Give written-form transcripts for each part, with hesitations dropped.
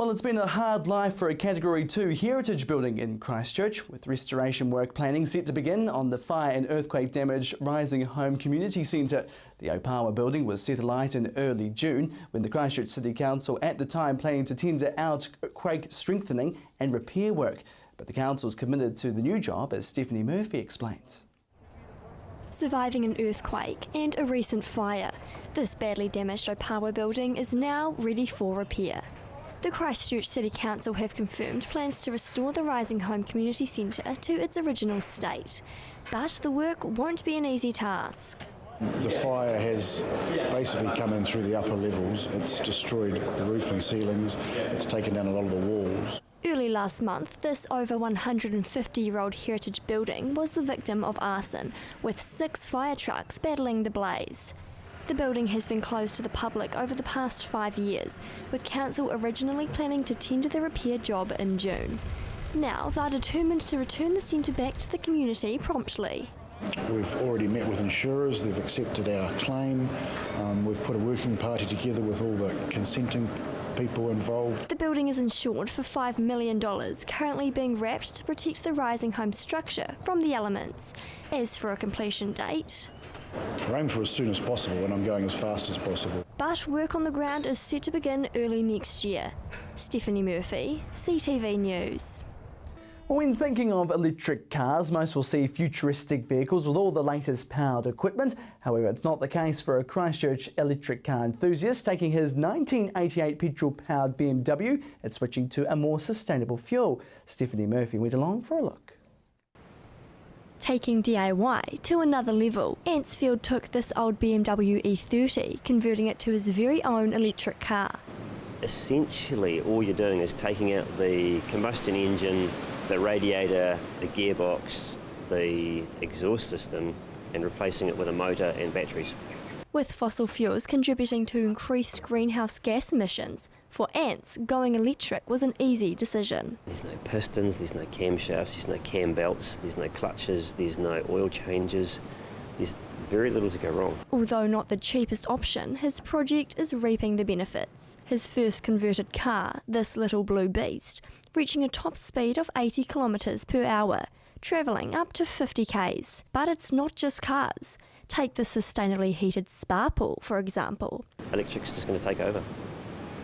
Well, it's been a hard life for a Category 2 heritage building in Christchurch, with restoration work planning set to begin on the fire and earthquake damaged Rising Home Community Centre. The Opawa building was set alight in early June when the Christchurch City Council at the time planned to tender out quake strengthening and repair work. But the council's committed to the new job, as Stephanie Murphy explains. Surviving an earthquake and a recent fire, this badly damaged Opawa building is now ready for repair. The Christchurch City Council have confirmed plans to restore the Rising Home Community Centre to its original state, but the work won't be an easy task. The fire has basically come in through the upper levels. It's destroyed the roof and ceilings, it's taken down a lot of the walls. Early last month, this over 150-year-old heritage building was the victim of arson, with 6 fire trucks battling the blaze. The building has been closed to the public over the past 5 years, with council originally planning to tender the repair job in June. Now they're determined to return the centre back to the community promptly. We've already met with insurers, they've accepted our claim, we've put a working party together with all the consenting people involved. The building is insured for $5 million, currently being wrapped to protect the Rising Home structure from the elements. As for a completion date, we're aiming for as soon as possible, and I'm going as fast as possible. But work on the ground is set to begin early next year. Stephanie Murphy, CTV News. When thinking of electric cars, most will see futuristic vehicles with all the latest powered equipment. However, it's not the case for a Christchurch electric car enthusiast taking his 1988 petrol-powered BMW and switching to a more sustainable fuel. Stephanie Murphy went along for a look. Taking DIY to another level, Antsfield took this old BMW E30, converting it to his very own electric car. Essentially, all you're doing is taking out the combustion engine, the radiator, the gearbox, the exhaust system, and replacing it with a motor and batteries. With fossil fuels contributing to increased greenhouse gas emissions, for Ants, going electric was an easy decision. There's no pistons, there's no camshafts, there's no cam belts, there's no clutches, there's no oil changes. There's very little to go wrong. Although not the cheapest option, his project is reaping the benefits. His first converted car, this little blue beast, reaching a top speed of 80 kilometres per hour, travelling up to 50 k's. But it's not just cars. Take the sustainably heated spa pool, for example. Electric's just going to take over.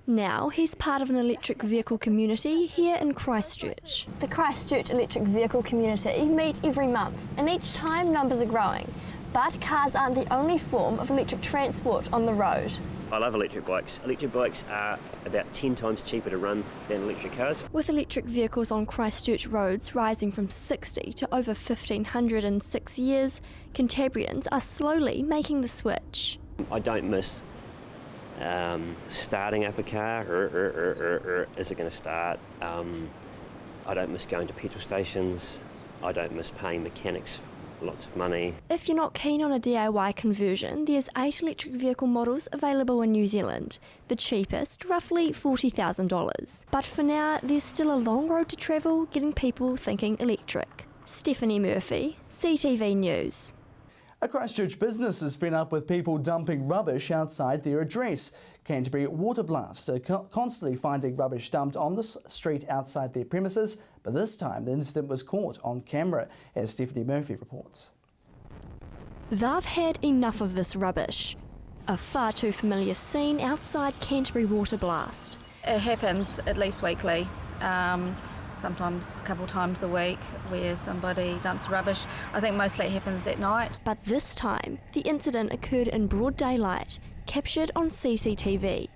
Now he's part of an electric vehicle community here in Christchurch. The Christchurch electric vehicle community meet every month, and each time numbers are growing. But cars aren't the only form of electric transport on the road. I love electric bikes. Electric bikes are about 10 times cheaper to run than electric cars. With electric vehicles on Christchurch roads rising from 60 to over 1,500 in 6 years, Cantabrians are slowly making the switch. I don't miss starting up a car, is it going to start? I don't miss going to petrol stations. I don't miss paying mechanics lots of money. If you're not keen on a DIY conversion, there's 8 electric vehicle models available in New Zealand. The cheapest, roughly $40,000. But for now, there's still a long road to travel getting people thinking electric. Stephanie Murphy, CTV News. A Christchurch business is fed up with people dumping rubbish outside their address. Canterbury Water Blast are constantly finding rubbish dumped on the street outside their premises, but this time the incident was caught on camera, as Stephanie Murphy reports. They've had enough of this rubbish. A far too familiar scene outside Canterbury Water Blast. It happens at least weekly. Sometimes a couple times a week where somebody dumps rubbish. I think mostly it happens at night. But this time, the incident occurred in broad daylight, captured on CCTV.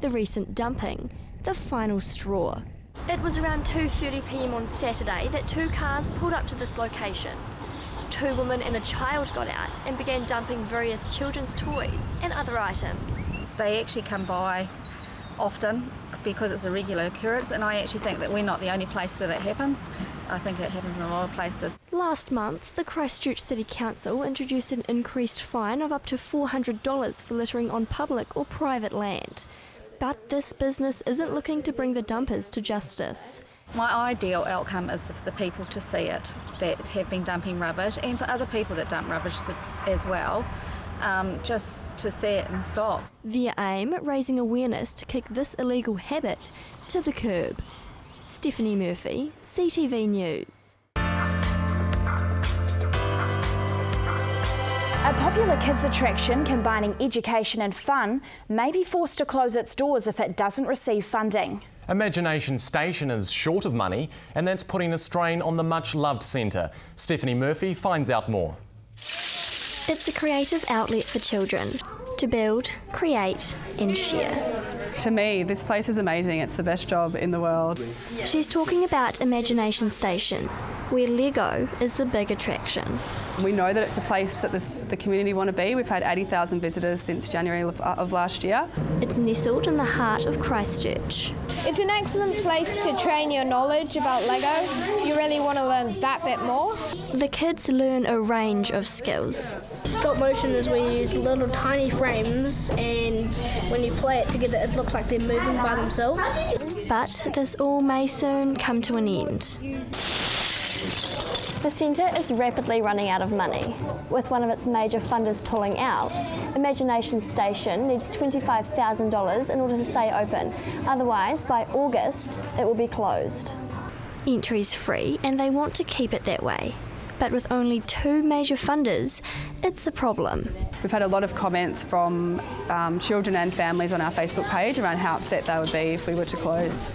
The recent dumping, the final straw. It was around 2:30 p.m. on Saturday that 2 cars pulled up to this location. 2 women and a child got out and began dumping various children's toys and other items. They actually come by often because it's a regular occurrence, and I actually think that we're not the only place that it happens. I think it happens in a lot of places. Last month, the Christchurch City Council introduced an increased fine of up to $400 for littering on public or private land. But this business isn't looking to bring the dumpers to justice. My ideal outcome is for the people to see it that have been dumping rubbish, and for other people that dump rubbish as well, just to see it and stop. Their aim, raising awareness to kick this illegal habit to the curb. Stephanie Murphy, CTV News. A popular kids attraction combining education and fun may be forced to close its doors if it doesn't receive funding. Imagination Station is short of money, and that's putting a strain on the much-loved centre. Stephanie Murphy finds out more. It's a creative outlet for children to build, create and share. To me, this place is amazing. It's the best job in the world. She's talking about Imagination Station, where Lego is the big attraction. We know that it's a place that the community want to be. We've had 80,000 visitors since January of last year. It's nestled in the heart of Christchurch. It's an excellent place to train your knowledge about Lego if you really want to learn that bit more. The kids learn a range of skills. Stop motion is where you use little tiny frames, and when you play it together it looks like they're moving by themselves. But this all may soon come to an end. The centre is rapidly running out of money. With one of its major funders pulling out, Imagination Station needs $25,000 in order to stay open. Otherwise, by August, it will be closed. Entry's free and they want to keep it that way. But with only 2 major funders, it's a problem. We've had a lot of comments from children and families on our Facebook page around how upset they would be if we were to close.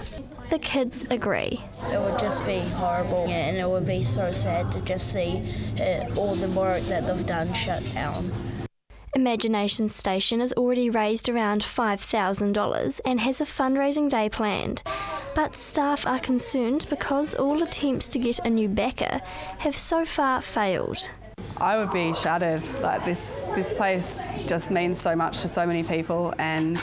The kids agree. It would just be horrible, and it would be so sad to just see all the work that they've done shut down. Imagination Station has already raised around $5,000 and has a fundraising day planned. But staff are concerned because all attempts to get a new backer have so far failed. I would be shattered. Like this place just means so much to so many people, and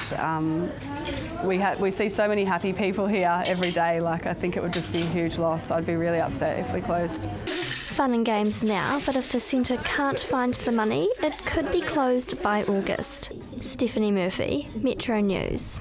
we see so many happy people here every day. Like, I think it would just be a huge loss. I'd be really upset if we closed. Fun and games now, but if the centre can't find the money, it could be closed by August. Stephanie Murphy, Metro News.